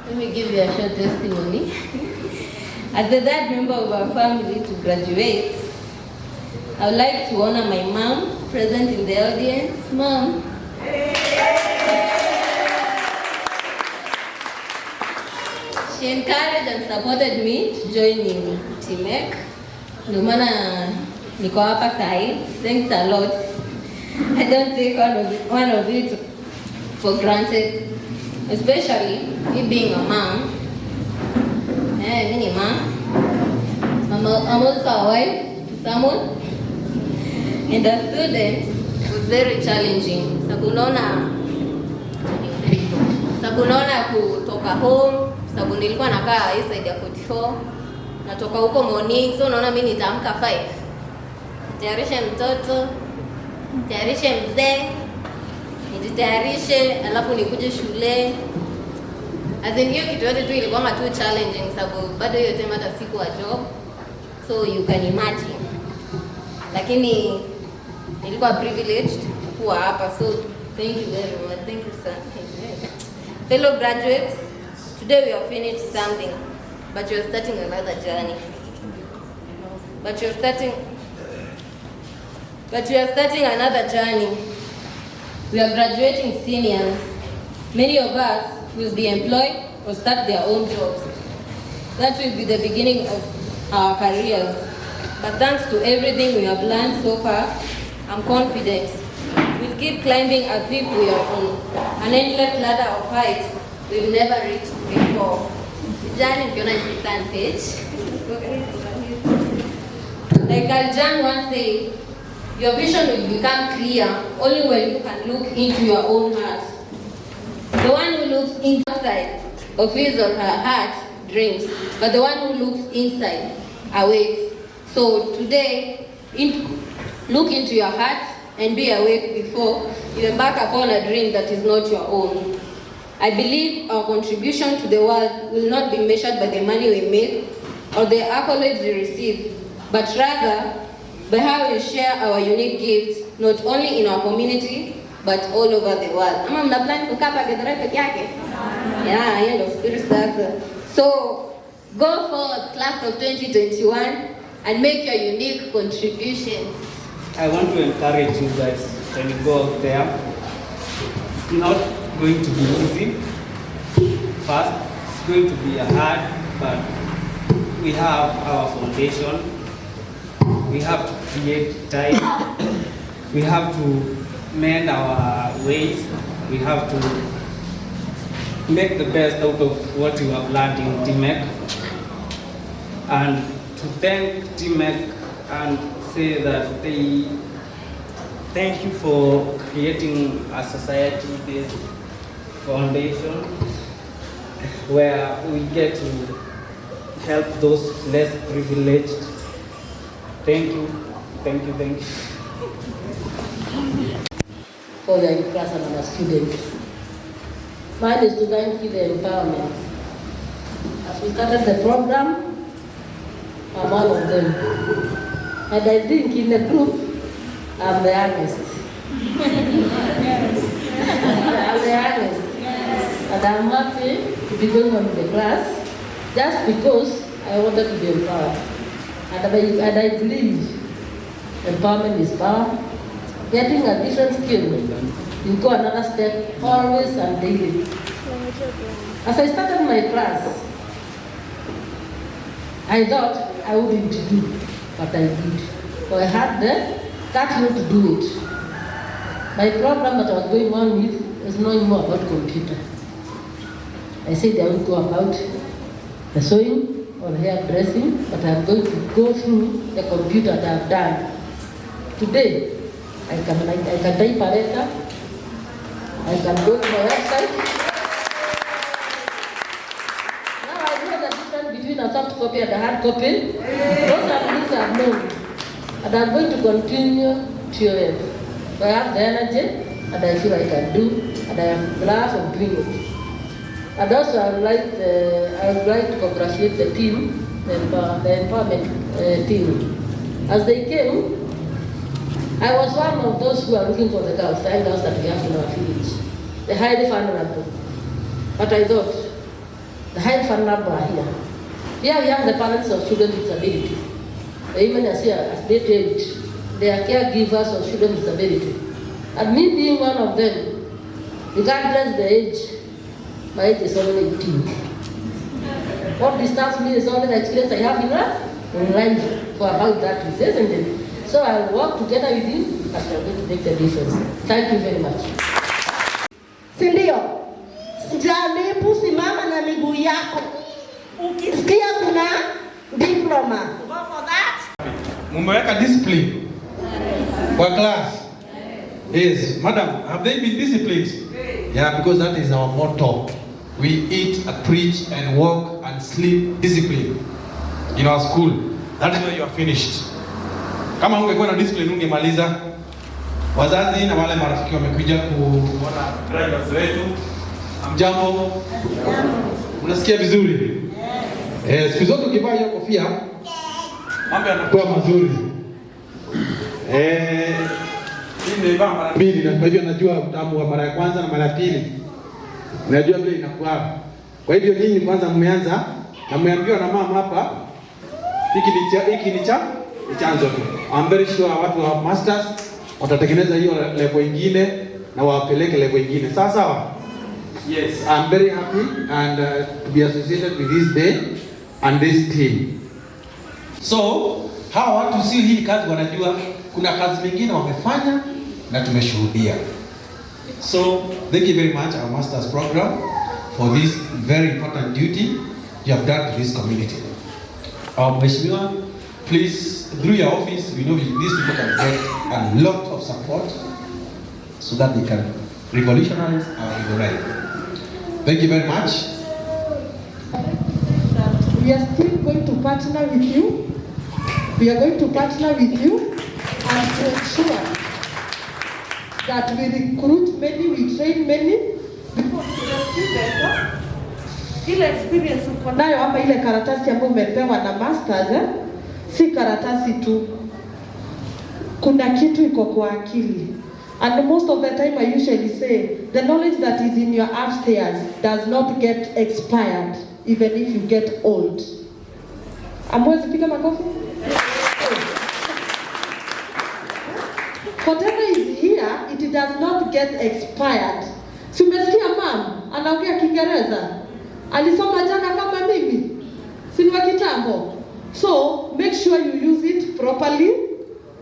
Let me give you a short testimony. As the third member of our family to graduate, I would like to honor my mom, present in the audience. Mom. She encouraged and supported me to join in TMEC. No matter niko hapa sahi. Thanks a lot. I don't take one of it for granted, especially me being a mom. Mini mom. I'm also a wife to someone, and a student. It was very challenging. Sabunaona kutoka home, sababu nilikuwa nakaa hii side ya 44, natoka huko morning, so unaona mimi nitaamka 5. Tayarishe mtoto, tayarishe mzee, nijitayarishe, alafu nikuje shule. As in hiyo kitu yote tu ilikuwa too challenging sababu bado hiyo time hata sikuwa job. So you can imagine. Lakini nilikuwa privileged kuwa hapa, so thank you very much. Thank you sir. Fellow graduates, today we have finished something, but you're starting another journey. But you're starting another journey. We are graduating seniors. Many of us will be employed or start their own jobs. That will be the beginning of our careers. But thanks to everything we have learned so far, I'm confident we'll keep climbing as if we are on an endless ladder of heights we've never reached before. Jan, if you're not on the page. Like Aljan once said, your vision will become clear only when you can look into your own heart. The one who looks inside of his or her heart dreams, but the one who looks inside awakes. So today, look into your heart and be awake before you embark upon a dream that is not your own. I believe our contribution to the world will not be measured by the money we make or the accolades we receive, but rather by how we share our unique gifts, not only in our community, but all over the world. Ama mna plan kukaa hapa GITHURAI peke yake? Yeah, hiyo ndio spirit sasa. So, go forward, class of 2021, and make your unique contribution. I want to encourage you guys when you go out there. It's not going to be easy. First, it's going to be hard, but we have our foundation. We have to create time. We have to mend our ways. We have to make the best out of what you have learned in TMEC. And to thank TMEC and say that they thank you for creating a society-based foundation where we get to help those less privileged. Thank you, thank you, thank you. For the class and our students. Mine is to thank you the empowerment. As we started the program, I'm one of them. And I think in the group, I'm the youngest. Yes. I'm the youngest. Yes. And I'm happy to be going on in the class just because I wanted to be empowered. And I believe empowerment is power. Getting a different skill, you go another step always and daily. As I started my class, I thought I wouldn't do, but I did. So I had that year to do it. My problem that I was going on with is knowing more about computer. I said I won't go about the sewing or hairdressing, but I'm going to go through the computer that I've done. Today, I can type a letter, I can go to my website. Now I know the difference between a soft copy and a hard copy. Those are things I've known. And I'm going to continue to it. So I have the energy, and I feel I can do, and I am glad of doing it. And also I would like to congratulate the team, the empowerment team. As they came, I was one of those who are looking for the girls, the girls that we have in our village, the highly vulnerable. But I thought, the highly vulnerable are here. Here we have the parents of children with disability. Even as here, at that age, they are caregivers of children with disability. And me being one of them, regardless the age, my age is only 18. What disturbs me is only the experience I have in life for about that reason, isn't it? So I'll work together with you, but I'm going to make the difference. Thank you very much. Sindio, jaribu simama na miguu yako. Ukisikia kuna diploma. Go for that. Mumeweka discipline for class. Yes, madam, have they been disciplined? Yeah, because that is our motto. We eat, preach, and walk and sleep discipline in our school. That is why you are finished. Kama ungekuwa na discipline ungemaliza. Wazazi na wale marafiki wamekuja kuona drivers wetu. Amjambo. Unasikia vizuri? Siku zote ukivaa hiyo kofia mambo yanakuwa mazuri. Hii ndio mara mbili, na kwa hivyo najua utamu wa mara ya kwanza na mara ya pili. Najua vile inakuwa. Kwa hivyo nyinyi kwanza mmeanza na mmeambiwa na mama hapa hiki ni chanzo tu. I'm very sure watu wa masters watatengeneza hiyo level nyingine na wapeleke level nyingine. Sawa sawa? Yes, I'm very happy and to be associated with this day and this team. So, hawa watu si hii kazi wanajua, kuna kazi nyingine wamefanya na tumeshuhudia. So, thank you very much our masters program for this very important duty you have done to this community. Mheshimiwa, please, through your office, we know these people can get a lot of support so that they can revolutionize our GITHURAI. Thank you very much. We are still going to partner with you. We are going to partner with you and to ensure that we recruit many, we train many, because ile experience uko nayo hapa, ile karatasi ambayo umepewa na masters, si karatasi tu, kuna kitu iko kwa akili. And most of the time I usually say, the knowledge that is in your upstairs does not get expired, even if you get old. Amwezi piga makofi? Whatever is here, it does not get expired. Si umesikia mom anaongea Kiingereza? Alisoma jana kama mimi. Si ni wa kitambo. So, make sure you use it properly.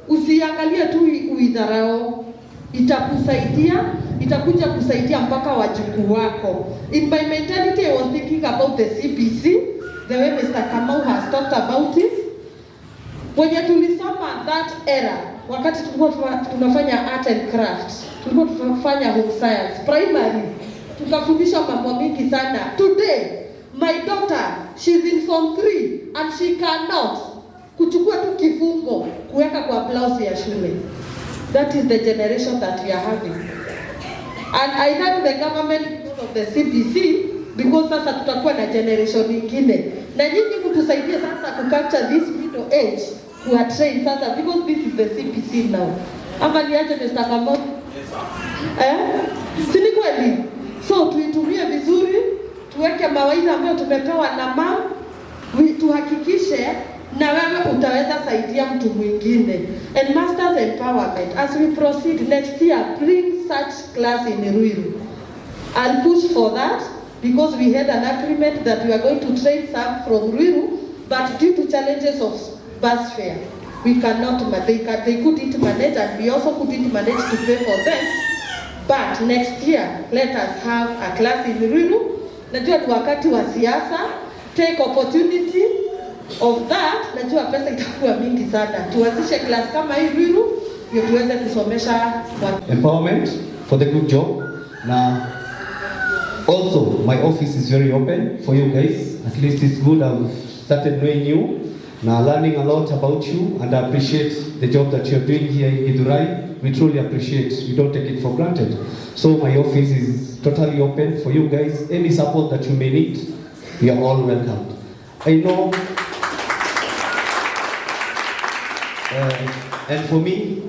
Usiangalie tu uidharau. Itakusaidia, itakuja kusaidia mpaka wajukuu wako. In my mentality, I was thinking about the CPC, the way Mr. Kamau has talked about it. Wenye tulisoma that era, wakati tulikuwa tunafanya art and craft, tulikuwa tunafanya home science, primary, tukafundisha mambo mingi sana. Today, my daughter, she's in Form 3 and she cannot kuchukua tu kifungo kuweka kwa blouse ya shule. That is the generation that we are having. And I thank the government of the CPC because sasa tutakuwa na generation nyingine. Na nyinyi kutusaidia sasa ku capture this middle age who are trained sasa, because this is the CPC now. Ama niache Mr. Kamau? Si ni kweli? So tuitumie vizuri, tuweke mawaidha ambayo tumepewa na mama, tuhakikishe na wewe utaweza saidia mtu mwingine. And masters empowerment, as we proceed next year, bring such class in Ruiru. I'll push for that because we had an agreement that we are going to train some from Ruiru, but due to challenges of bus fare, we cannot, they couldn't manage, and we also couldn't manage to pay for them. But next year, let us have a class in Ruiru. Najua ni wakati wa siasa, take opportunity of that. Najua pesa itakuwa mingi sana. Tuanzishe class kama hii Ruiru, ndio tuweze kusomesha watu. Empowerment for the good job. Now, also, my office is very open for you guys. At least it's good I've started knowing you. Now learning a lot about you, and I appreciate the job that you're doing here in GITHURAI. We truly appreciate. We don't take it for granted. So my office is totally open for you guys. Any support that you may need, you are all welcome. I know, and for me,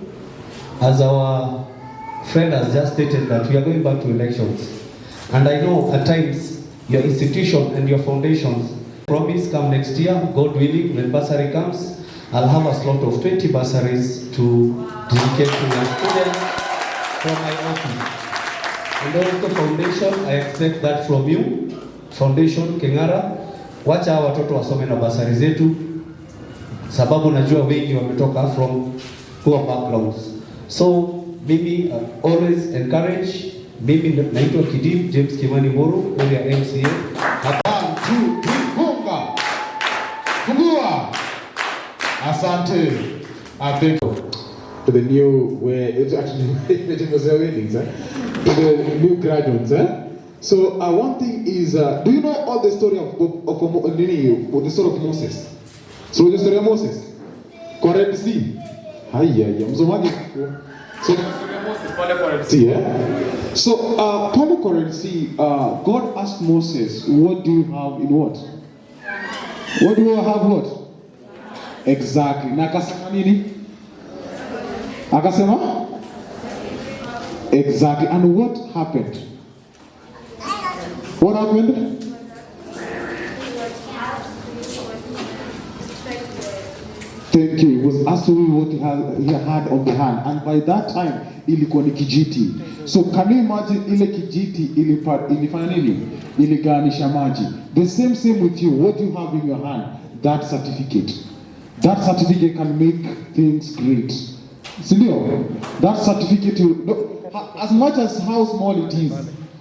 as our friend has just stated, that we are going back to elections. And I know at times your institution and your foundations promise come next year, God willing, when bursary comes, I'll have a slot of 20 bursaries to dedicate to your students from my office. And also foundation, I expect that from you. Foundation Kengara, wacha watoto wasome na bursary zetu, sababu najua wengi wametoka from poor backgrounds. So mimi always encourage. Mimi naitwa Kidim James Kimani Moro, area MCA. Asante. I think to the new, where it's actually it was their weddings, to the new graduates. So one thing is, do you know all the story of the story of Moses? So the story of Moses, Red Sea. So Red Sea, God asked Moses, what do you have in what? What do you have what? Exactly. Na akasema nini? Akasema? Exactly. And what happened? What happened? Thank you. He was asked to read what he had on the hand. And by that time, ilikuwa ni kijiti. So can you imagine ile kijiti ilifanya nini? Iliganisha maji. The same with you. What do you have in your hand? That certificate. That certificate can make things great. Sindio? That certificate, as much as how small it is,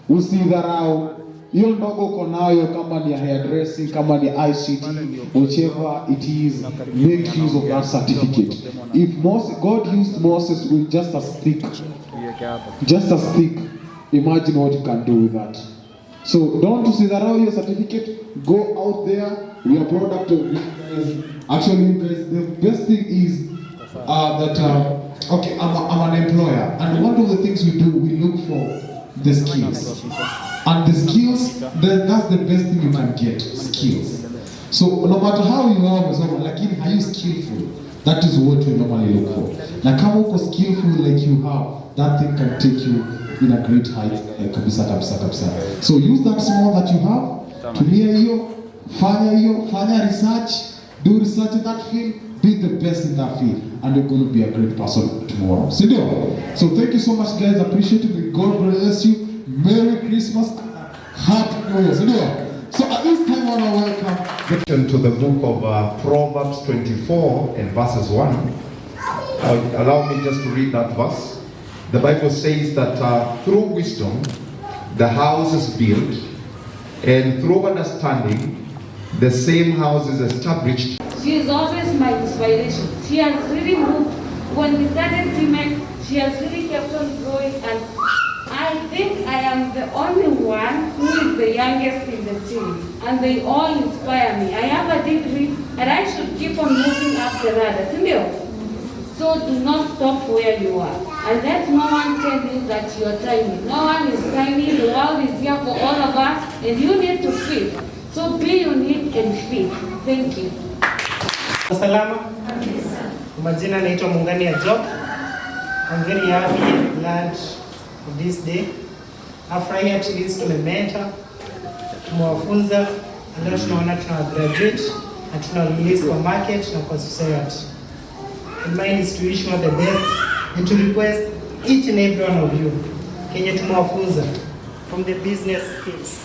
usidharau. Hiyo ndogo uko nayo, kama ni hairdressing, kama ni ICT, whichever it is, make use of that certificate. If God used Moses with just a stick, imagine what you can do with that. So don't usidharau your certificate. Go out there. We are product of you guys. Actually, you guys, the best thing is okay, I'm an employer, and one of the things we do, we look for the skills. And the skills, that's the best thing you can get, skills. So no matter how you are, lakini are you skillful? That is what we normally look for. Na kama uko skillful like you have, that thing can take you in a great height, kabisa. So use that small that you have, tumia hiyo, fanya research, do research in that field, be the best in that field, and you're going to be a great person tomorrow. So thank you so much, guys. Appreciate it. May God bless you. Merry Christmas. Happy New Year. So at this time, I want to welcome to the book of Proverbs 24 and verses 1. Allow me just to read that verse. The Bible says that through wisdom, the house is built, and through understanding, the same house is established. She is always my inspiration. She has really moved. When we started TMEC, she has really kept on growing, and I think I am the only one who is the youngest in the team, and they all inspire me. I have a degree, and I should keep on moving up the ladder. So do not stop where you are, and let no one tell you that you are tiny. No one is tiny. The world is here for all of us, and you need to fit. So be unique and fit. Thank you. Salama. Majina naitwa Mungani ya Job. I'm very happy and glad for this day. Afurahi at least tumementa, tumewafunza, na leo tunaona tuna graduate na tuna release kwa market na kwa society. And mine is to wish you all the best and to request each and every one of you, kenye tumewafunza, from the business skills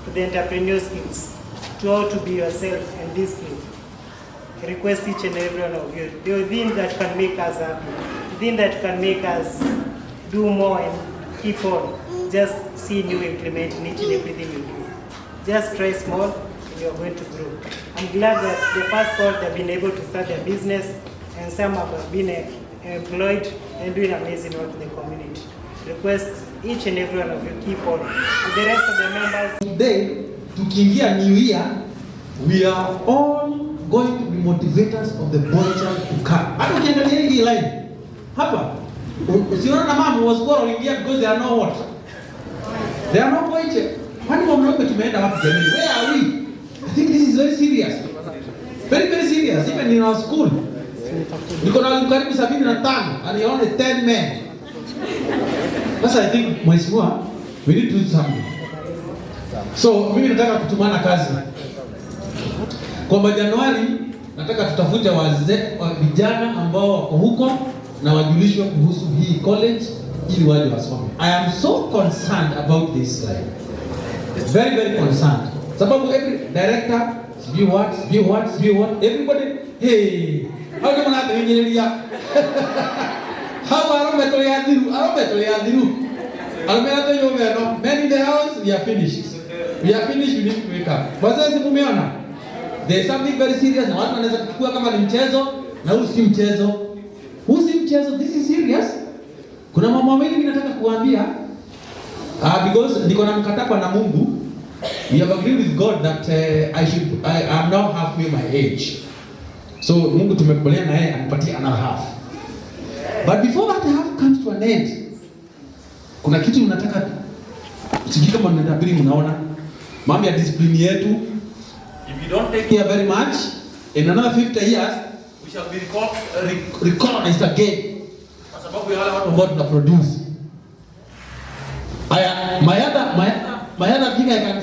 to the entrepreneur skills, to how to be yourself in this field. request each and every one of you, the thing that can make us happy, the thing that can make us do more and keep on, just seeing you implementing each and everything you do. Just try small and you're going to grow. I'm glad that the first cohort have been able to start their business and some have been employed and doing amazing work in the community. Request each and every one of you keep on. With the rest of the members. Today, tukiingia New Year, we are all going to be motivators of the boy child to come. Hata ukiangalia hii line hapa, usiona na mama was quarreling here because they are no what? They are no boy child. Kwani wamlope tumeenda wapi jamani? Where are we? I think this is very serious. Very, very serious. Even in our school. Niko na karibu 75 and only 10 men. That's I think mheshimiwa, we need to do something. So mimi nataka kutumana kazi. Kwa Januari nataka tutafute wazee wa vijana ambao wako huko na wajulishwe kuhusu hii college ili waje wasome. I am so concerned about this slide. Very, very concerned. Sababu every director, what, everybody, hey, how do you want to engineer? How are men in the house, we are finished. We are finished, we need to wake up. Wazazi mumeona? There is something very serious. Na watu wanaweza kuchukua kama ni mchezo, na huu si mchezo. Huu si mchezo, this is serious. Kuna mambo mengi mimi nataka kuambia. Because niko na mkataba na Mungu. We have agreed with God that I am now halfway my age. So Mungu tumekubaliana na yeye anipatie another half. But before that half comes to an end, kuna kitu mnataka sijui kama mnatabiri mnaona mambo ya discipline yetu. If you don't take care very much, in another 50 years we shall be recognized again. Kwa sababu ya wale watu ambao tuna produce. My other thing I can...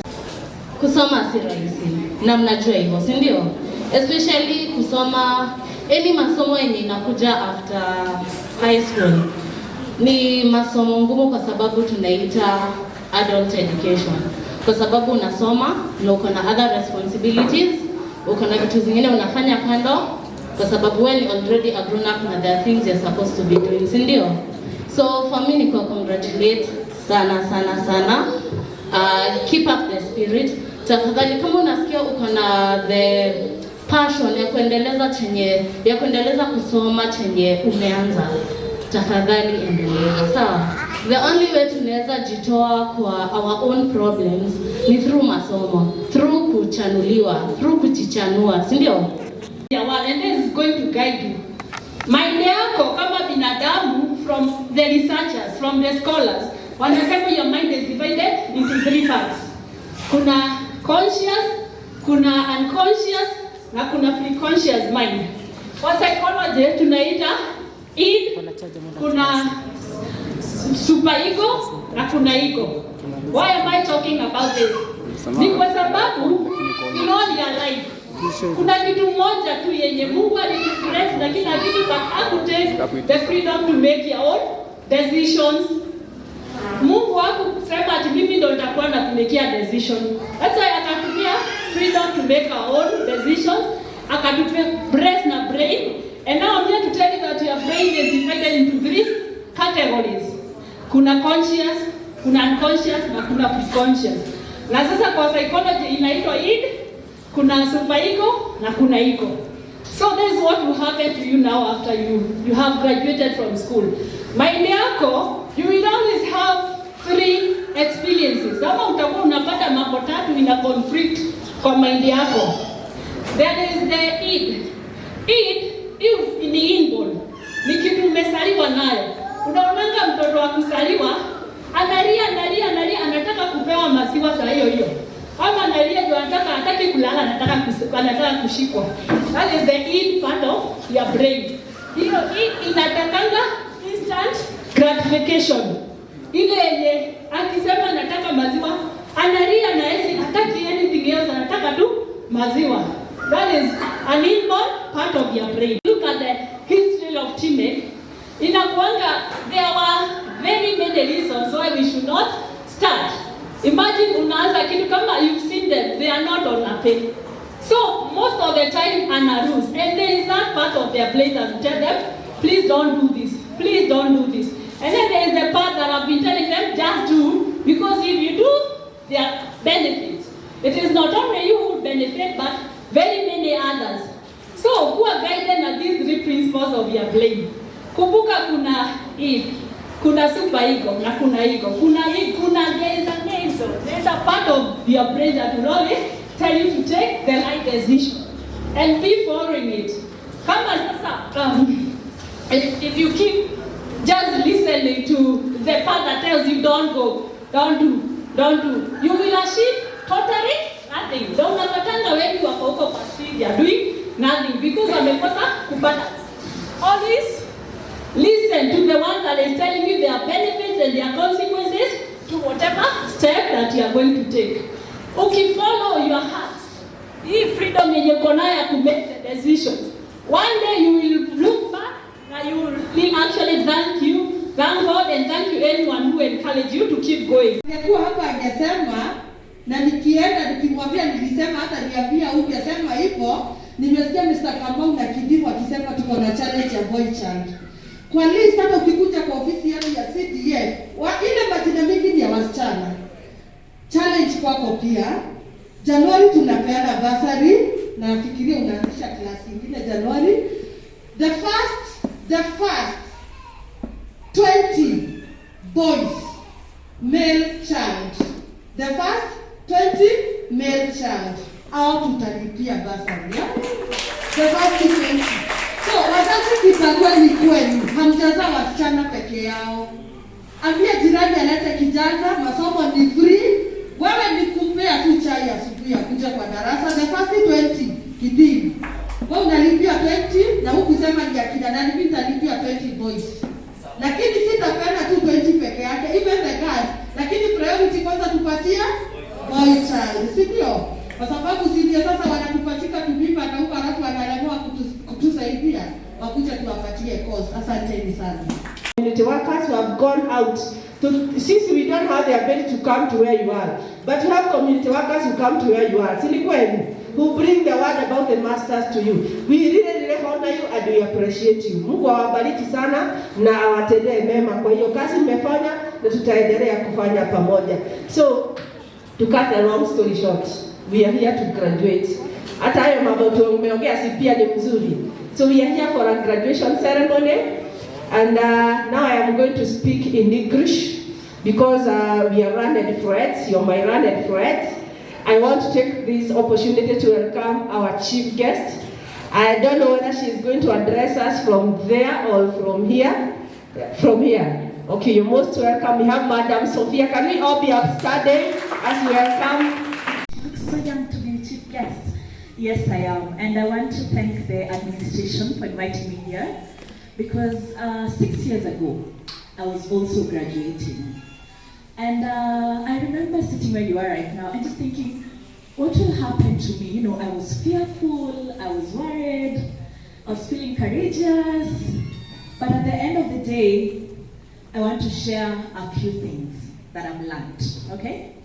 Kusoma si rahisi. Na mnajua hivyo, si ndio? Especially kusoma any masomo yenye inakuja after high school. Ni masomo ngumu kwa sababu tunaita adult education. Kwa sababu unasoma na uko na other responsibilities, uko na vitu zingine unafanya kando kwa sababu when you already a grown up na there are things you're supposed to be doing, si ndio? So for me ni kwa congratulate sana. Keep up the spirit. Tafadhali kama unasikia uko na the passion ya kuendeleza kusoma chenye umeanza, tafadhali endeleza. Sawa? The only way tunaweza jitoa kwa our own problems ni through masomo, through kuchanuliwa, through kuchichanua, si ndio? And this is going to guide you. Mind yako kama binadamu, from the researchers, from the scholars, wanasema your mind is divided into 3 parts. Kuna conscious, kuna unconscious, na kuna preconscious mind. Kwa psychology tunaita id, kuna superego na kuna ego. Why am I talking about this? Ni kwa sababu in all your life kuna kitu moja tu yenye Mungu alitubless na kila kitu, but hakutake the freedom to make your own decisions. Mungu hakusema ati mimi ndo nitakuwa na kumekia decision. That's why akatumia freedom to make our own decisions. Akatupea breast na brain. And now I'm here to tell you that your brain is divided into 3 categories. Kuna conscious, kuna unconscious na kuna preconscious. Na sasa kwa psychology inaitwa id, kuna superego na kuna ego. So this is what will happen to you now after you have graduated from school. Mind yako, you will always have 3 experiences. Kama utakuwa unapata mambo 3 ina conflict kwa mind yako. There is the id. Id ni inborn. Ni kitu umesaliwa nayo. Unaonanga mtoto wa kusaliwa analia anataka kupewa maziwa saa hiyo. Ama analia ndio hataki kulala, anataka kushikwa. That is the id part of your brain. Hiyo id inatakanga instant gratification. Ile yenye akisema anataka maziwa, analia na yeye hataki anything else, anataka tu maziwa. That is an inborn part of your brain. Look at the history of TMEC. Inakuanga there were very many reasons why we should not start. Imagine unaanza kitu kama you've seen them, they are not on a pen. So most of the time Anna rules, and there is that part of their plate that tell them, please don't do this, please don't do this. And then there is the part that I've been telling them, just do, because if you do, there are benefits. It is not only you who benefit, but very many others. So who are guided at these three principles of your brain? Kumbuka kuna super ego, na kuna ego, there is an ego. There is a part of your brain that will always tell you to take the right decision and be following it. Kama sasa, if you keep just listening to the part that tells you don't go, don't do, you will achieve totally nothing. Don't understand when you are huko kwa street, you are doing nothing because wamekosa kubalance. Always listen to the one that is telling you their benefits and their consequences to whatever step that you are going to take. Okay, follow your heart. Hii freedom yenye uko nayo to make the decisions. One day you will look back and you will actually thank God and thank you anyone who encouraged you to keep going. Ningekuwa hapa angesema na nikienda nikimwambia nilisema hata niambia ungesema hivyo. Nimesikia Mr. Kamau na Kidimu akisema tuko na challenge ya boy child. Kwa list hata ukikuja kwa ofisi yetu ya CDF, ile majina mingi ni ya wasichana. Challenge kwako pia. Januari tunapeana bursary na nafikiria unaanzisha klasi nyingine Januari. The first 20 boys male child. The first 20 male child. Au tutalipia bursary. Yeah? The first 20. So, wazazi kitagua ni kweli, hamjaza wasichana peke yao. Ambia jirani alete kijana, masomo ni free. Wewe ni kupea tu chai asubuhi ya kuja kwa darasa. The first 20 Kidimu. Wewe unalipia 20 na huku sema ni akina nani, mimi nitalipia 20 boys. Lakini sitapeana tu 20 peke yake, even the girls. Lakini priority kwanza tupatia boy child. Si ndio? Kwa sababu sisi sasa wanatupatika tubimba na huko alafu wanaelewa kutusaidia wakuja tuwapatie course. Asanteni sana. Community workers who have gone out to, since we don't have the ability to come to where you are, but you have community workers who come to where you are. Silikweli, who bring the word about the masters to you. We really honor you and we appreciate you. Mungu awabariki sana na awatendee mema. Kwa hiyo kazi mmefanya na tutaendelea kufanya pamoja. So, to cut a long story short, we are here to graduate. Hata hayo mambo tumeongea si pia ni mzuri. So we are here for a graduation ceremony, and now I am going to speak in English because we are learned friends. You're my learned friends. I want to take this opportunity to welcome our chief guest. I don't know whether she is going to address us from there or from here. From here. Okay, you're most welcome. We have Madam Sofia. Can we all be upstanding as we welcome? So young to be chief guest. Yes, I am, and I want to thank the administration for inviting me here because 6 years ago I was also graduating, and I remember sitting where you are right now and just thinking, what will happen to me? You know, I was fearful, I was worried, I was feeling courageous, but at the end of the day, I want to share a few things that I've learned. Okay.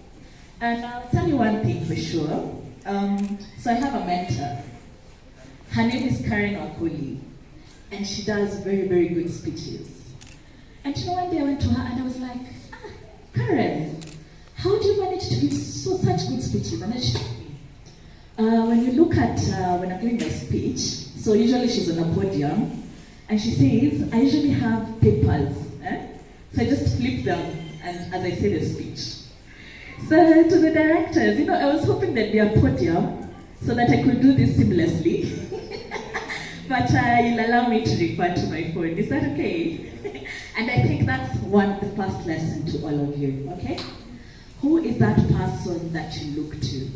And I'll tell you one thing for sure. So I have a mentor. Her name is Karen Wakuli, and she does very, very good speeches. And you know, one day I went to her and I was like, Karen, how do you manage to give such good speeches? And then she told me, when you look at, when I'm giving my speech, so usually she's on a podium, and she says, I usually have papers. So I just flip them, and as I say the speech. So to the directors, you know, I was hoping there'd be a podium so that I could do this seamlessly. But you'll allow me to refer to my phone. Is that okay? And I think that's the first lesson to all of you, okay? Who is that person that you look to?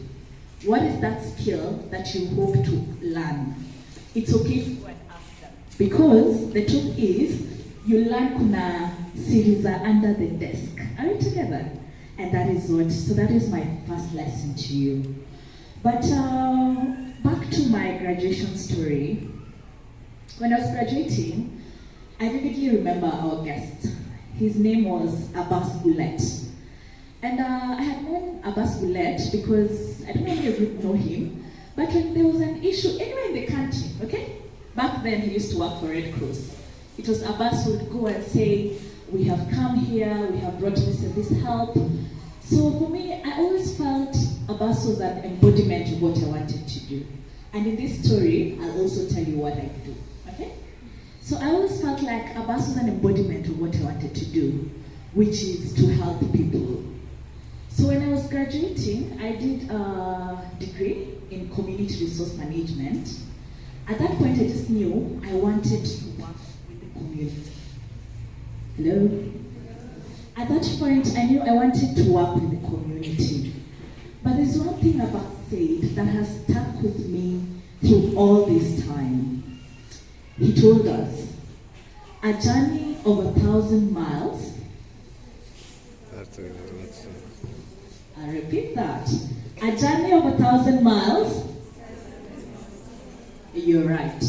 What is that skill that you hope to learn? It's okay to go and ask them. Because the truth is, you learn kuna series are under the desk. Are we together? And that is that is my first lesson to you. But back to my graduation story. When I was graduating, I vividly remember our guest. His name was Abbas Goulet. And I had known Abbas Goulet because, I don't know if you know him, But when there was an issue anywhere in the country, okay? Back then he used to work for Red Cross. It was Abbas who would go and say, we have come here, we have brought this and this help. So for me, I always felt Abbas was an embodiment of what I wanted to do. And in this story, I'll also tell you what I do, okay? So I always felt like Abbas was an embodiment of what I wanted to do, which is to help people. So when I was graduating, I did a degree in community resource management. At that point, I just knew I wanted to work with the community. Hello? At that point, I knew I wanted to work with the community. But there's one thing about Said that has stuck with me through all this time. He told us, a journey of 1,000 miles. I repeat that. A journey of 1,000 miles. You're right.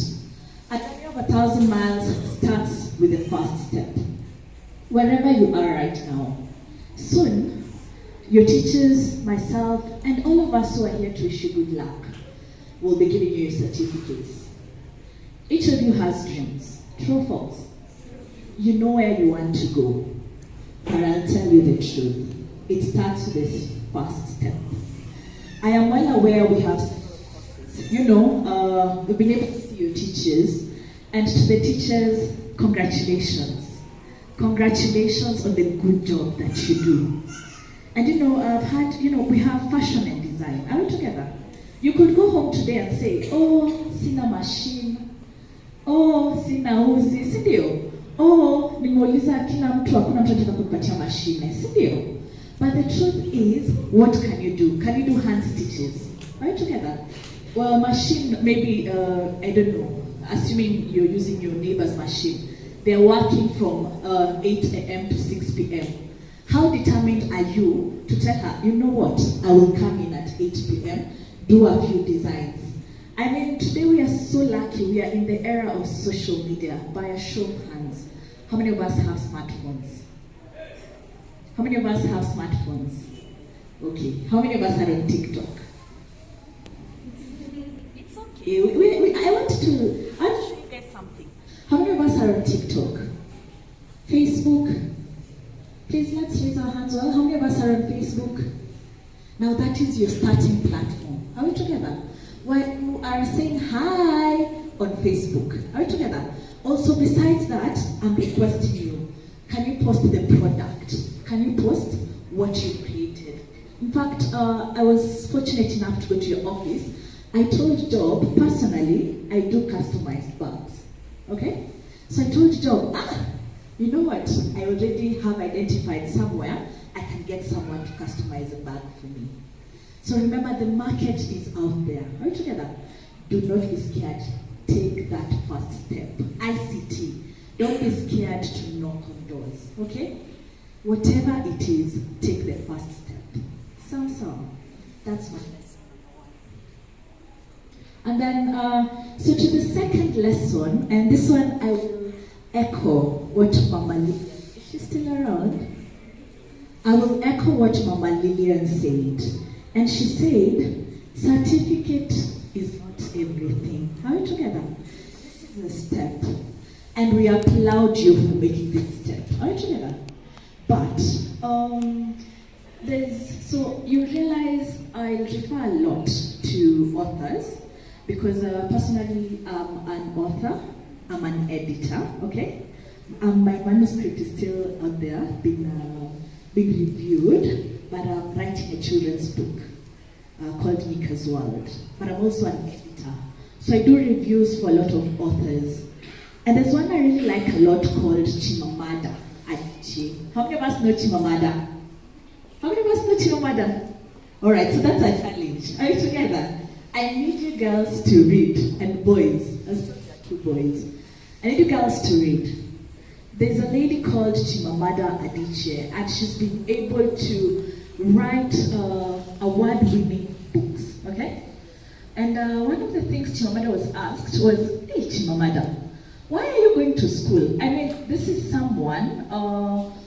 A journey of 1,000 miles starts with the first step. Wherever you are right now, soon, your teachers, myself, and all of us who are here to wish you good luck will be giving you your certificates. Each of you has dreams, true or false. You know where you want to go, but I'll tell you the truth. It starts with this first step. I am well aware we have, we've been able to see your teachers, and to the teachers, congratulations. Congratulations on the good job that you do. And I've had, we have fashion and design. Are we together? You could go home today and say, oh, sina machine. Oh, sina uzi. Sindio? Oh, nimeuliza kila mtu hakuna mtu anataka kupatia machine. Sindio? But the truth is, what can you do? Can you do hand stitches? Are you together? Well, machine, maybe, I don't know, assuming you're using your neighbor's machine. They're working from 8 a.m. to 6 p.m. How determined are you to tell her, you know what, I will come in at 8 p.m., do a few designs. I mean, today we are so lucky, we are in the era of social media. By a show of hands, how many of us have smartphones? How many of us have smartphones? Okay, how many of us are on TikTok? It's okay. I want to show you guys something. How many of us are on TikTok? Facebook? Please, let's raise our hands. Well, how many of us are on Facebook? Now that is your starting platform. Are we together? While you are saying hi on Facebook. Are we together? Also, besides that, I'm requesting you, can you post the product? Can you post what you've created? In fact, I was fortunate enough to go to your office. I told Job, personally, I do customized bags. Okay? So I told Job, you know what? I already have identified somewhere I can get someone to customize a bag for me. So remember, the market is out there. Are we together? Do not be scared. Take that first step. ICT. Don't be scared to knock on doors. Okay? Whatever it is, take the first step. So, that's my lesson. And then, so to the second lesson, and this one I will echo what Mama Lillian, is she still around? I will echo what Mama Lillian said. And she said, certificate is not everything. Are we together? This is a step. And we applaud you for making this step. Are we together? But, so you realize I refer a lot to authors because personally I'm an author, I'm an editor, okay? My manuscript is still out there, being reviewed, but I'm writing a children's book called Mika's World. But I'm also an editor. So I do reviews for a lot of authors. And there's one I really like a lot called Chimamanda Adichie. How many of us know Chimamanda? How many of us know Chimamanda? All right, so that's a challenge. Are you together? I need you girls to read, and boys, as two boys. I need you girls to read. There's a lady called Chimamanda Adichie, and she's been able to write award-winning books, okay? And one of the things Chimamanda was asked was, hey Chimamanda, why are you going to school? I mean, this is someone,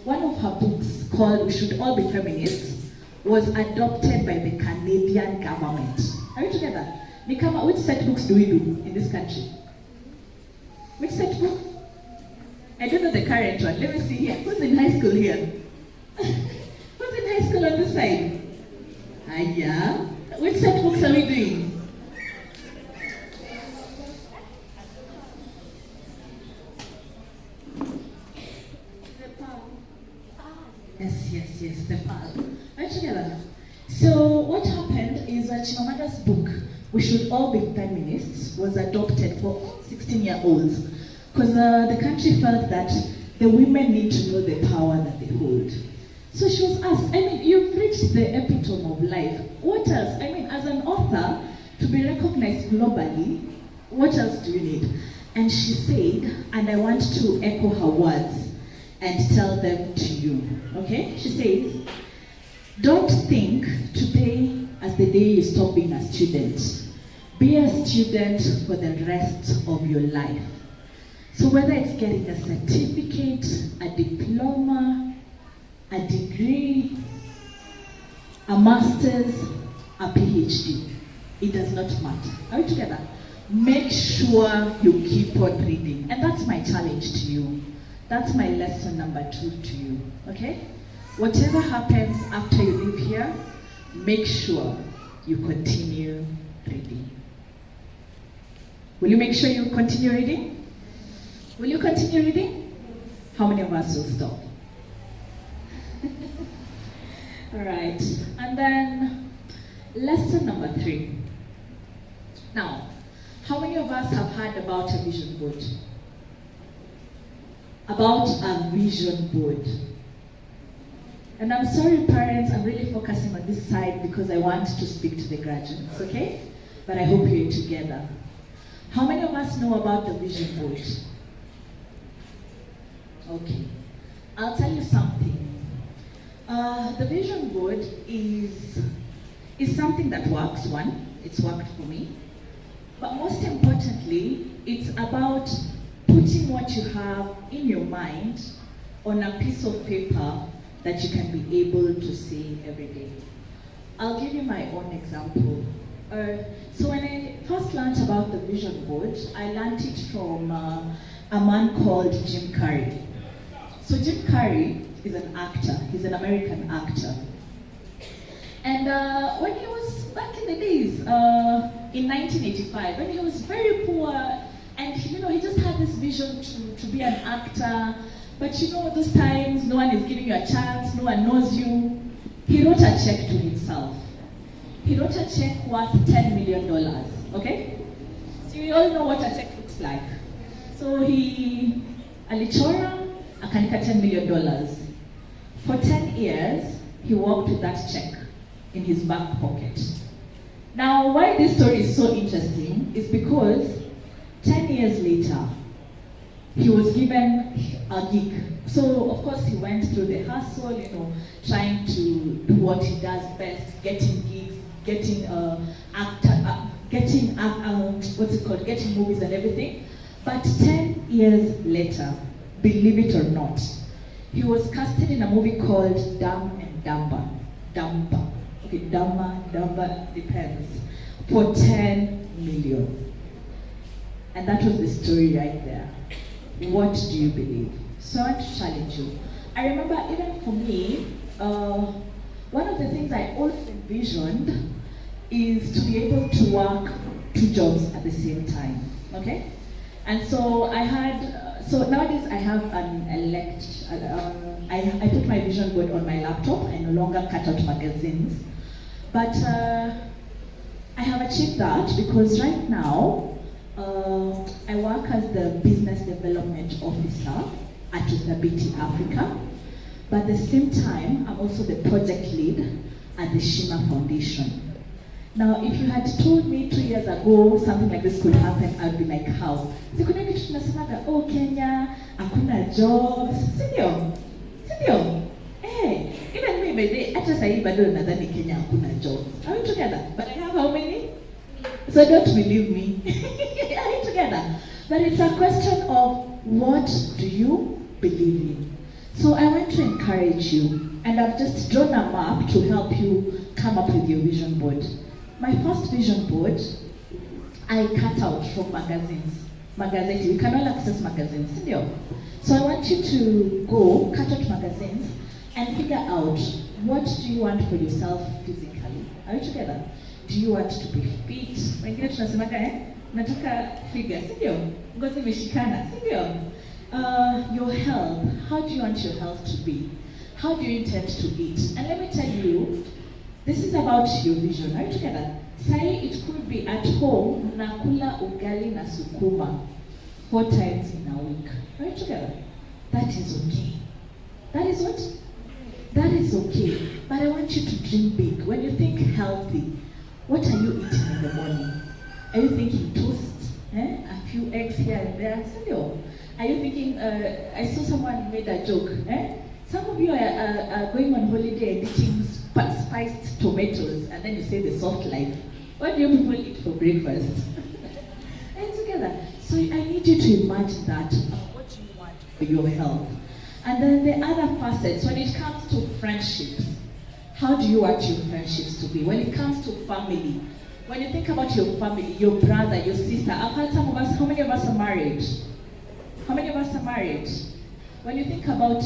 one of her books called We Should All Be Feminists was adopted by the Canadian government. Are you together? Nikama, which set books do we do in this country? Which set book? I don't know the current one. Let me see here. Who's in high school here? Who's in high school on this side? Yeah. Which set books are we doing? Yes, the PAL. Right together. So what happened is that Chimamada's book, We Should All Be Feminists, was adopted for 16-year-olds because the country felt that the women need to know the power that they hold. So she was asked, I mean, you've reached the epitome of life. What else? I mean, as an author, to be recognized globally, what else do you need? And she said, and I want to echo her words and tell them to you, okay? She says, don't think today as the day you stop being a student. Be a student for the rest of your life. So whether it's getting a certificate, a diploma, a degree, a master's, a PhD, it does not matter. Are we together? Make sure you keep on reading. And that's my challenge to you. That's my lesson number 2 to you, okay? Whatever happens after you leave here, make sure you continue reading. Will you make sure you continue reading? Will you continue reading? How many of us will stop? All right, and then lesson number 3. Now, how many of us have heard about a vision board? About a vision board. And I'm sorry parents, I'm really focusing on this side because I want to speak to the graduates, okay? But I hope you're together. How many of us know about the vision board? Okay, I'll tell you something. The vision board is something that works, one, it's worked for me. But most importantly, it's about putting what you have in your mind on a piece of paper that you can be able to see every day. I'll give you my own example. So when I first learned about the vision board, I learned it from a man called Jim Carrey. So Jim Carrey is an actor, he's an American actor. And when he was back in the days, in 1985, when he was very poor, and he just had this vision to be an actor, but those times, no one is giving you a chance, no one knows you. He wrote a check to himself. He wrote a check worth $10 million, okay? So you all know what a check looks like. So he, alichora, akanika $10 million. For 10 years, he walked with that check in his back pocket. Now, why this story is so interesting is because 10 years later, he was given a gig. So, of course, he went through the hustle, trying to do what he does best, getting gigs, getting getting movies and everything. But 10 years later, believe it or not, he was casted in a movie called Dumb and Dumber. Okay, Dumber, depends. For $10 million. And that was the story right there. What do you believe? So I want to challenge you. I remember even for me, one of the things I always envisioned is to be able to work 2 jobs at the same time, okay? And so I had, so nowadays I have an I put my vision board on my laptop. I no longer cut out magazines. But I have achieved that because right now, I work as the Business Development Officer at GITHURAI Africa. But at the same time, I'm also the project lead at the Shima Foundation. Now, if you had told me 2 years ago something like this could happen, I'd be like, how? Sikuna kitu tunasemaga, oh Kenya, hakuna jobs. Sindio? Even me by the hata sahi bado nadhani Kenya hakuna jobs. Are we together? But I have how many? So don't believe me. Are we together? But it's a question of what do you believe in? So I want to encourage you, and I've just drawn a map to help you come up with your vision board. My first vision board I cut out from magazines. Magazines, we can all access magazines, sindio? So I want you to go, cut out magazines, and figure out what do you want for yourself physically. Are you together? Do you want to be fit? Wengine tunasemaga nataka figure, sindio? Ngozi imeshikana, sindio? Your health, how do you want your health to be? How do you intend to eat? And let me tell you, this is about your vision. Are you together? Say it could be at home, nakula ugali na sukuma 4 times in a week. Are you together? That is okay. That is what? That is okay. But I want you to dream big. When you think healthy, what are you eating in the morning? Are you thinking toast? A few eggs here and there? Are you thinking, I saw someone made a joke. Some of you are going on holiday and eating spiced tomatoes, and then you say the soft life. What do you people eat for breakfast? And together. So I need you to imagine that, what you want for your health. And then the other facets, when it comes to friendships, how do you want your friendships to be? When it comes to family, when you think about your family, your brother, your sister, I've heard some of us, how many of us are married? How many of us are married? When you think about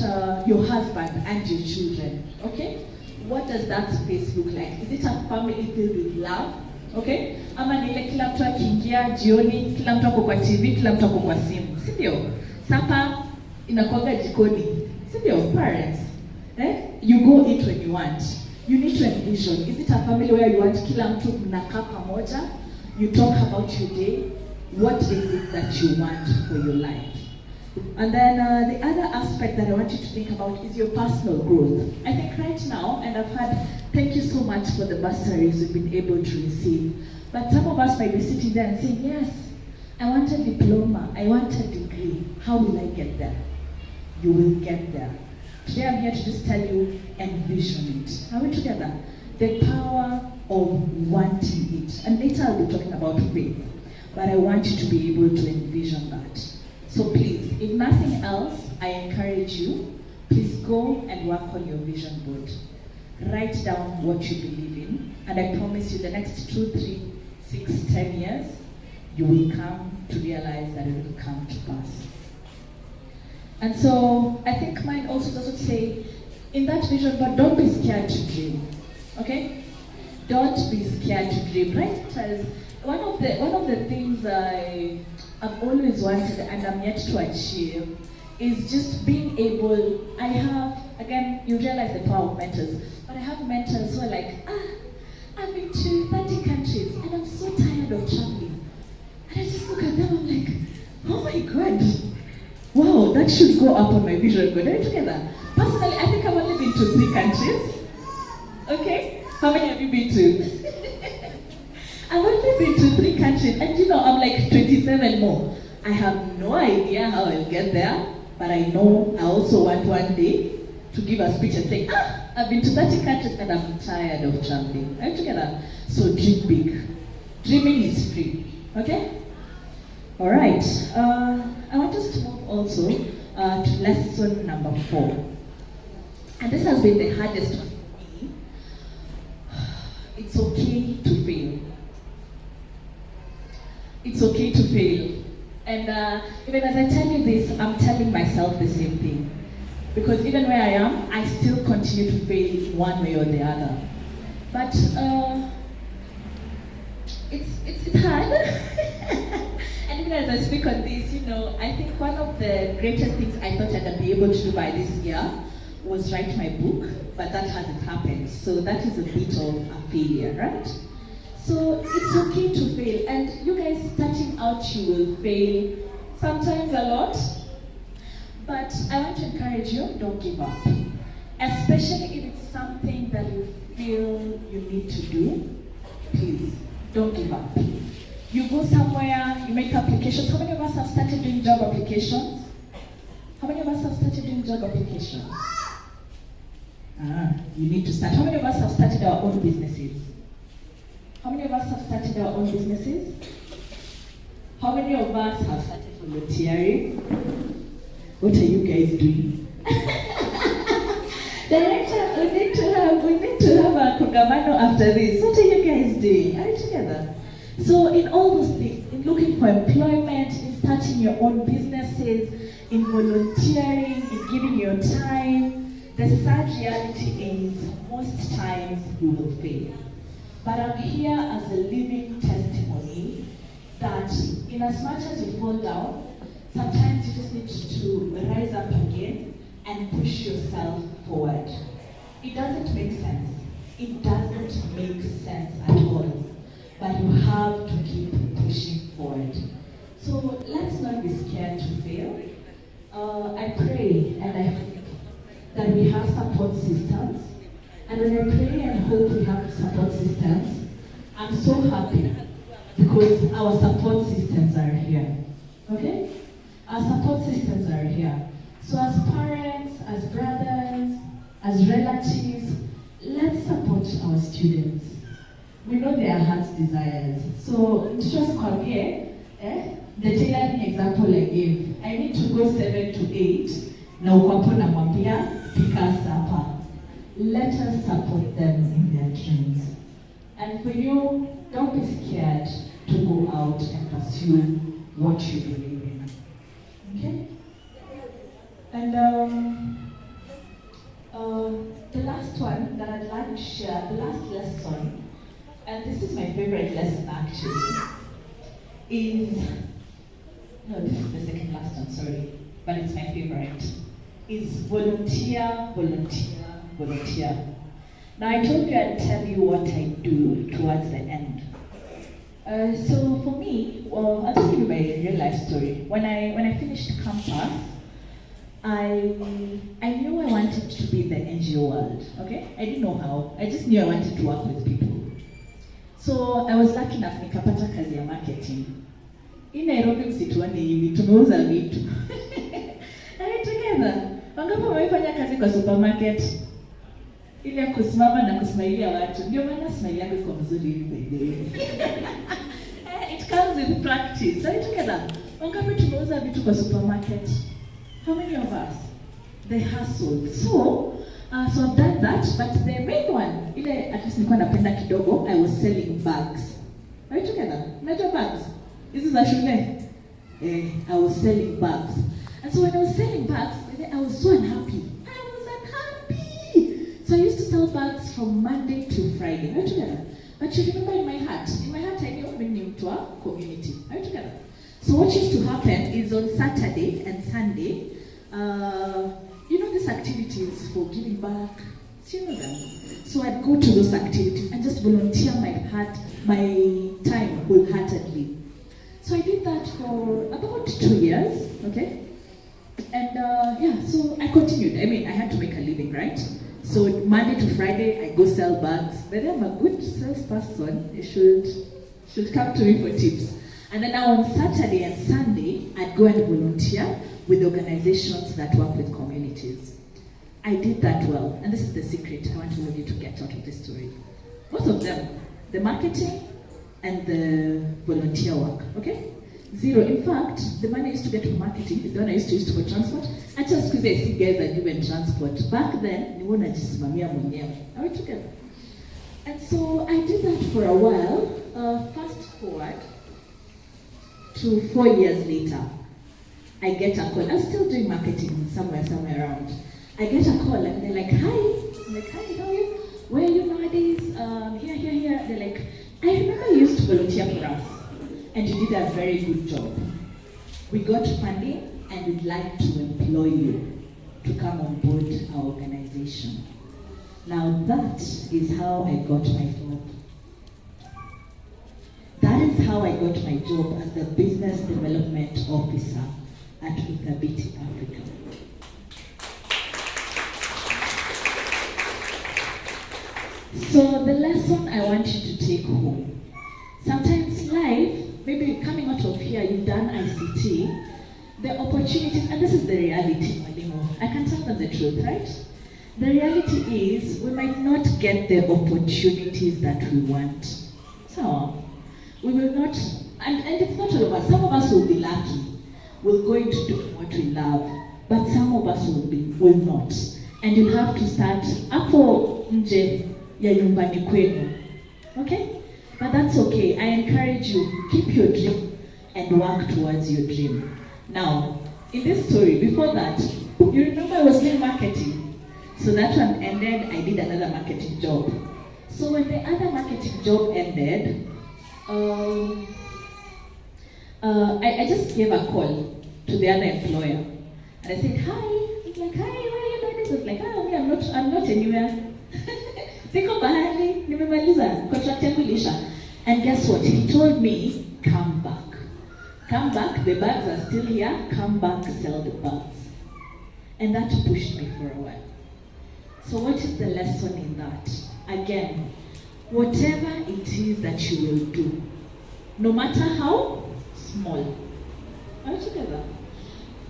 your husband and your children, okay? What does that space look like? Is it a family filled with love? Okay? Ama ni ile kila mtu akiingia jioni, kila mtu ako kwa TV, kila mtu ako kwa simu. Si ndio? Sapa inakuanga jikoni. Si ndio? Parents. You go eat when you want. You need to envision. Is it a family where you want kila mtu mnakaa pamoja? You talk about your day. What is it that you want for your life? And then the other aspect that I want you to think about is your personal growth. I think right now, and I've had, thank you so much for the bursaries we've been able to receive. But some of us might be sitting there and saying, yes, I want a diploma, I want a degree. How will I get there? You will get there. Today I'm here to just tell you, envision it. Are we together? The power of wanting it. And later I'll be talking about faith. But I want you to be able to envision that. So please, if nothing else, I encourage you, please go and work on your vision board. Write down what you believe in, and I promise you the next 2, 3, 6, 10 years, you will come to realize that it will come to pass. And so, I think mine also doesn't say, in that vision board, don't be scared to dream, okay? Don't be scared to dream, right? Because one of the things I've always wanted and I'm yet to achieve is just being able, I have, again, you realize the power of mentors, but I have mentors who are like, I've been to 30 countries and I'm so tired of traveling. And I just look at them, I'm like, oh my God, wow, that should go up on my vision board. Are we together? Personally, I think I've only been to 3 countries. Okay? How many have you been to? I've only been to 3 countries, and you know, I'm like 27 more. I have no idea how I'll get there, but I know I also want one day to give a speech and say, I've been to 30 countries and I'm tired of traveling. Are you together? So dream big. Dreaming is free. Okay? All right. I want us to move also to lesson number 4. And this has been the hardest one for me. It's okay to fail. It's okay to fail. And even as I tell you this, I'm telling myself the same thing. Because even where I am, I still continue to fail in one way or the other. But it's hard. And even as I speak on this, you know, I think one of the greatest things I thought I'd be able to do by this year was write my book, but that hasn't happened. So that is a bit of a failure, right? So it's okay to fail, and you guys starting out, you will fail, sometimes a lot, but I want to encourage you, don't give up. Especially if it's something that you feel you need to do, please, don't give up. You go somewhere, you make applications. How many of us have started doing job applications? How many of us have started doing job applications? You need to start. How many of us have started our own businesses? How many of us have started our own businesses? How many of us have started volunteering? What are you guys doing? Director, we need to have a kongamano after this. What are you guys doing? Are you together? So in all those things, in looking for employment, in starting your own businesses, in volunteering, in giving your time, the sad reality is most times you will fail. But I'm here as a living testimony that in as much as you fall down, sometimes you just need to rise up again and push yourself forward. It doesn't make sense. It doesn't make sense at all. But you have to keep pushing forward. So let's not be scared to fail. I pray and I hope that we have support systems. And when I pray and hope we have support systems, I'm so happy because our support systems are here. Okay? Our support systems are here. So as parents, as brothers, as relatives, let's support our students. We know their heart's desires. So just come here, the tailoring example I gave. I need to go 7 to 8. Na ukapo na mwambia, pika supper. Let us support them in their dreams. And for you, don't be scared to go out and pursue what you believe in. Okay? And the last one that I'd like to share, the last lesson, and this is my favorite lesson actually, is, no, this is the second last one, sorry, but it's my favorite, is volunteer, volunteer, volunteer. Now I told you I'd tell you what I do towards the end. So for me, well, I'll just give you my real life story. When I finished campus, I knew I wanted to be in the NGO world, okay? I didn't know how. I just knew I wanted to work with people. So I was lucky enough nikapata kazi ya marketing. In Nairobi msituane hivi, tumeuza vitu. Are together? Wangapi wamefanya kazi kwa supermarket? Ile ya kusimama na kusmailia watu. Ndio maana smile yangu iko mzuri hivi by the way. It comes with practice. Are together? Wangapi tumeuza vitu kwa supermarket? How many of us? They hustled. So I've done that, but the main one, ile at least nilikuwa napenda kidogo, I was selling bags. Are you together? Unajua bags? Hizi za shule. I was selling bags. And so when I was selling bags, I was so unhappy. I was unhappy. So I used to sell bags from Monday to Friday. Are you together? But you remember in my heart I knew I'm into a community. Are you together? So what used to happen is on Saturday and Sunday, you know these activities for giving back, so you know them. So I'd go to those activities and just volunteer my time wholeheartedly. So I did that for about 2 years, okay? And yeah, so I continued. I mean, I had to make a living, right? So Monday to Friday, I go sell bags. But I'm a good salesperson. You should come to me for tips. And then now on Saturday and Sunday, I'd go and volunteer with organizations that work with communities. I did that well, and this is the secret I want all of you to get out of this story. Both of them, the marketing and the volunteer work, okay? Zero. In fact, the money I used to get for marketing is the one I used to use for transport. I just because I see guys are given transport. Back then, ni wana jisimamia mwenyewe. Are we together? And so I did that for a while. Fast forward to 4 years later, I get a call. I'm still doing marketing somewhere around. I get a call and they're like, hi. I'm like, hi, how are you? Where are you nowadays? Here. They're like, I remember you used to volunteer for us and you did a very good job. We got funding and we'd like to employ you to come on board our organization. Now that is how I got my job. That is how I got my job as the Business Development Officer at Inclusivity Africa. So the lesson I want you to take home. Sometimes life, maybe coming out of here, you've done ICT, the opportunities, and this is the reality, I can tell them the truth, right? The reality is we might not get the opportunities that we want. So, we will not, and it's not all of us. Some of us will be lucky. We're going to do what we love, but some of us will not. And you'll have to start hapo nje ya nyumbani kwenu. Okay? But that's okay. I encourage you, keep your dream and work towards your dream. Now, in this story, before that, you remember I was doing marketing. So that one ended, I did another marketing job. So when the other marketing job ended, I just gave a call to the other employer. And I said, hi. He's like, hi, why are you doing this? I was like, oh, I'm not anywhere. Siko bahali, nimemaliza, contract yangu ilisha. And guess what? He told me, come back. Come back, the bags are still here. Come back, sell the bags. And that pushed me for a while. So what is the lesson in that? Again, whatever it is that you will do, no matter how small, are you together?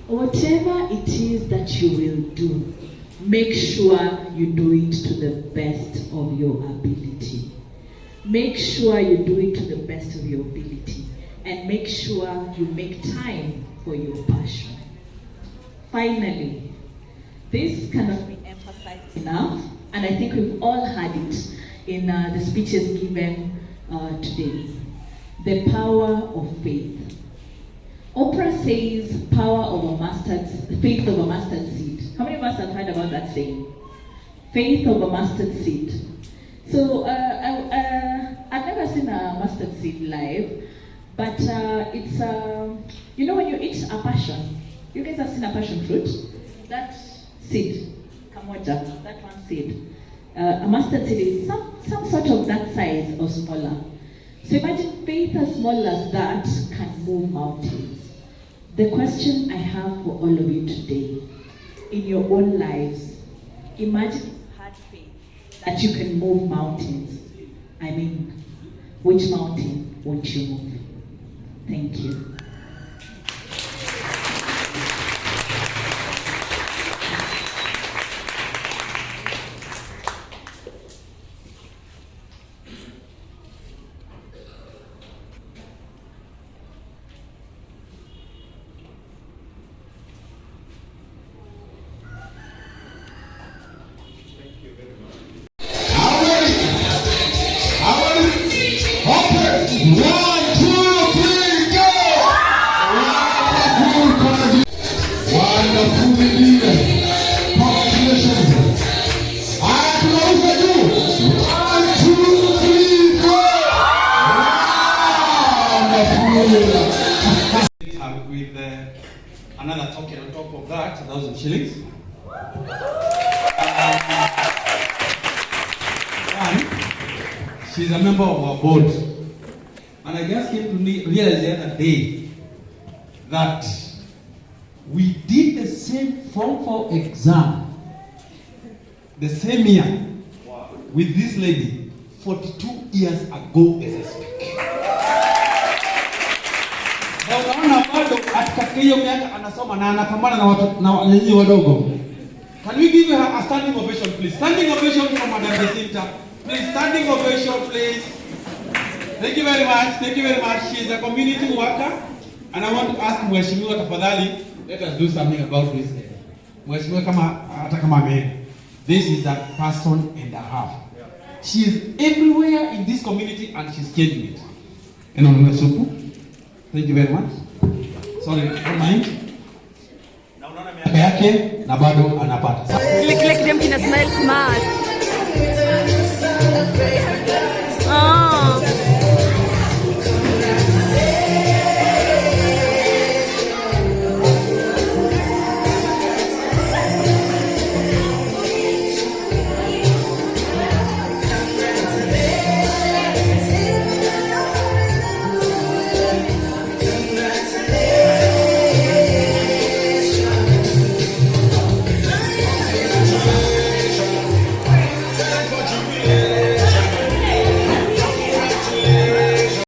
Whatever it is that you will do, make sure you do it to the best of your ability. Make sure you do it to the best of your ability. And make sure you make time for your passion. Finally, this cannot be emphasized enough, and I think we've all had it in the speeches given today. The power of faith. Oprah says, faith of a mustard seed. How many of us have heard about that saying? Faith of a mustard seed. So I've never seen a mustard seed live, but it's, you know when you eat a passion, you guys have seen a passion fruit? That seed, kamoja, that one seed. A mustard seed is some sort of that size or smaller. So imagine faith as small as that can move mountains. The question I have for all of you today, in your own lives, imagine if you had faith that you can move mountains. I mean, which mountain won't you move? Thank you. With another token on top of that, 1,000 shillings. And she's a member of our board. And I just came to realize the other day that we did the same Form 4 exam the same year with this lady 42 years ago as I speak. Na unaona bado katika hiyo miaka anasoma na anapambana na watu na wanyinyi wadogo. Can we give her a standing ovation please? Standing ovation from Madam Jacinta. Please, standing ovation please. Thank you very much. Thank you very much. She is a community worker and I want to ask Mheshimiwa tafadhali, let us do something about this. Mheshimiwa hata kama ame. This is a person and a half. She is everywhere in this community and she's changing it. Thank you very much. Sorry, don't mind. Na unaona miaka yake na bado anapata. Click them kina smile smart.